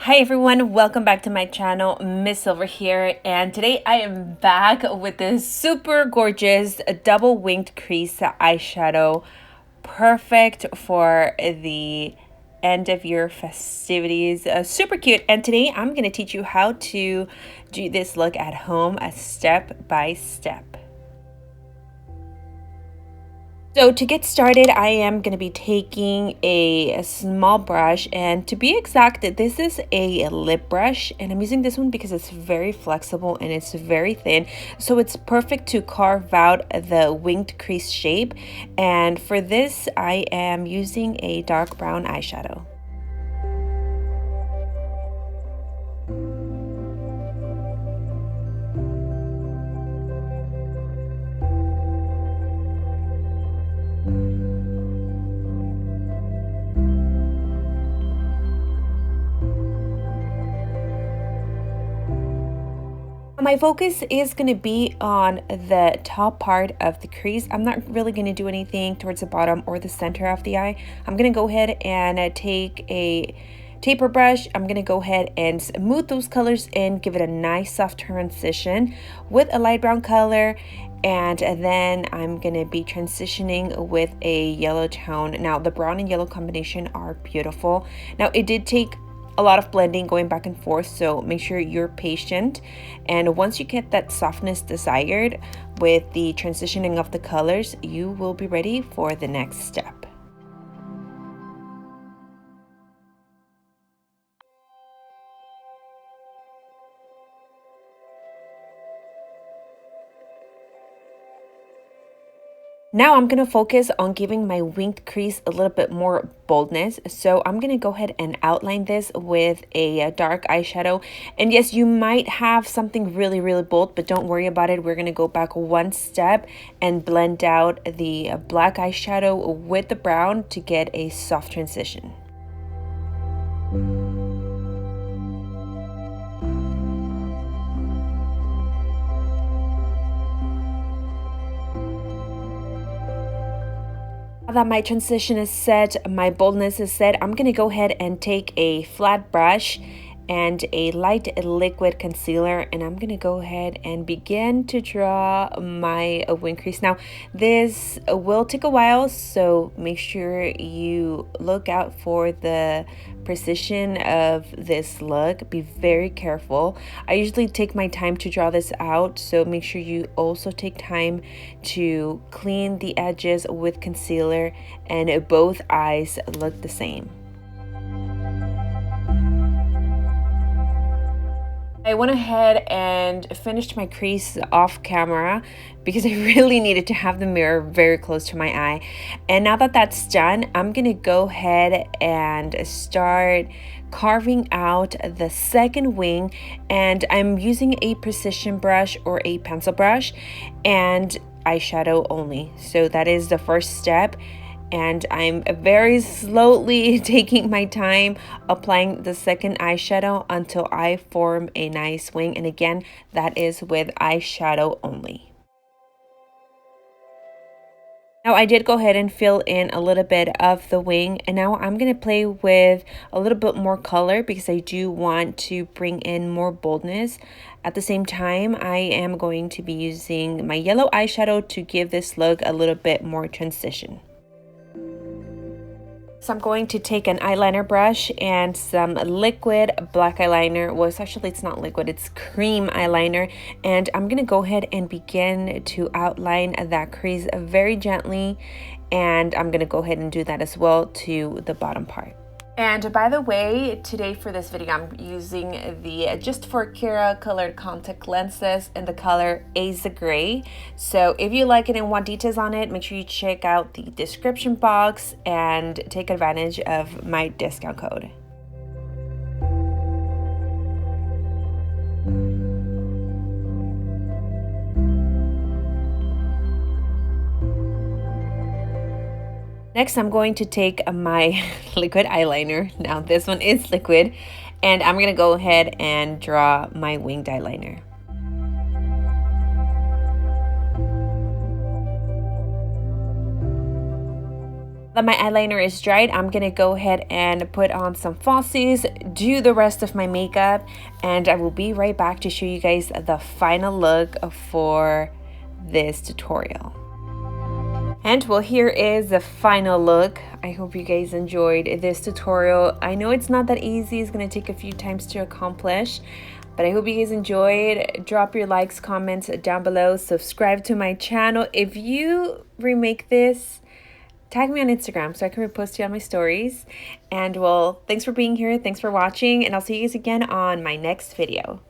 Hi everyone, welcome back to my channel. MsSilver here, and today I am back with this super gorgeous double winged crease eyeshadow, perfect for the end of year festivities. Super cute. And today I'm going to teach you how to do this look at home, step by step. So to get started, I am going to be taking a small brush, and to be exact, this is a lip brush, and I'm using this one because it's very flexible and it's very thin, so it's perfect to carve out the winged crease shape. And for this, I am using a dark brown eyeshadow. My focus is going to be on the top part of the crease. I'm not really going to do anything towards the bottom or the center of the eye. I'm going to go ahead and take a taper brush. I'm going to go ahead and smooth those colors in, give it a nice soft transition with a light brown color. And then I'm going to be transitioning with a yellow tone. Now, the brown and yellow combination are beautiful. Now, it did take a lot of blending going back and forth, so make sure you're patient. And once you get that softness desired with the transitioning of the colors, you will be ready for the next step. Now I'm going to focus on giving my winged crease a little bit more boldness. So I'm going to go ahead and outline this with a dark eyeshadow. And yes, you might have something really bold, but don't worry about it. We're going to go back one step and blend out the black eyeshadow with the brown to get a soft transition. Now that my transition is set, my boldness is set, I'm going to go ahead and take a flat brush and a light liquid concealer, and I'm going to go ahead and begin to draw my wing crease. Now, this will take a while, so make sure you look out for the precision of this look. Be very careful. I usually take my time to draw this out, so make sure you also take time to clean the edges with concealer and both eyes look the same. I went ahead and finished my crease off camera because I really needed to have the mirror very close to my eye. And now that that's done, I'm going to go ahead and start carving out the second wing. And I'm using a precision brush or a pencil brush and eyeshadow only. So that is the first step. And I'm very slowly taking my time applying the second eyeshadow until I form a nice wing. And again, that is with eyeshadow only. Now I did go ahead and fill in a little bit of the wing, and now I'm going to play with a little bit more color because I do want to bring in more boldness. At the same time, I am going to be using my yellow eyeshadow to give this look a little bit more transition. So I'm going to take an eyeliner brush and some liquid black eyeliner. Well, it's not liquid, it's cream eyeliner. And I'm going to go ahead and begin to outline that crease very gently. And I'm going to go ahead and do that as well to the bottom part. And by the way, today for this video, I'm using the Just for Kira colored contact lenses in the color Aza Gray. So if you like it and want details on it, make sure you check out the description box and take advantage of my discount code. Next, I'm going to take my liquid eyeliner. Now, this one is liquid, and I'm going to go ahead and draw my winged eyeliner. that my eyeliner is dried, I'm gonna go ahead and put on some falsies, do the rest of my makeup, and I will be right back to show you guys the final look for this tutorial. And well, here is the final look. I hope you guys enjoyed this tutorial. I know it's not that easy, it's gonna take a few times to accomplish, but I hope you guys enjoyed. Drop your likes, comments down below, subscribe to my channel. If you remake this, tag me on Instagram so I can repost you on my stories. And well, thanks for being here, thanks for watching, and I'll see you guys again on my next video.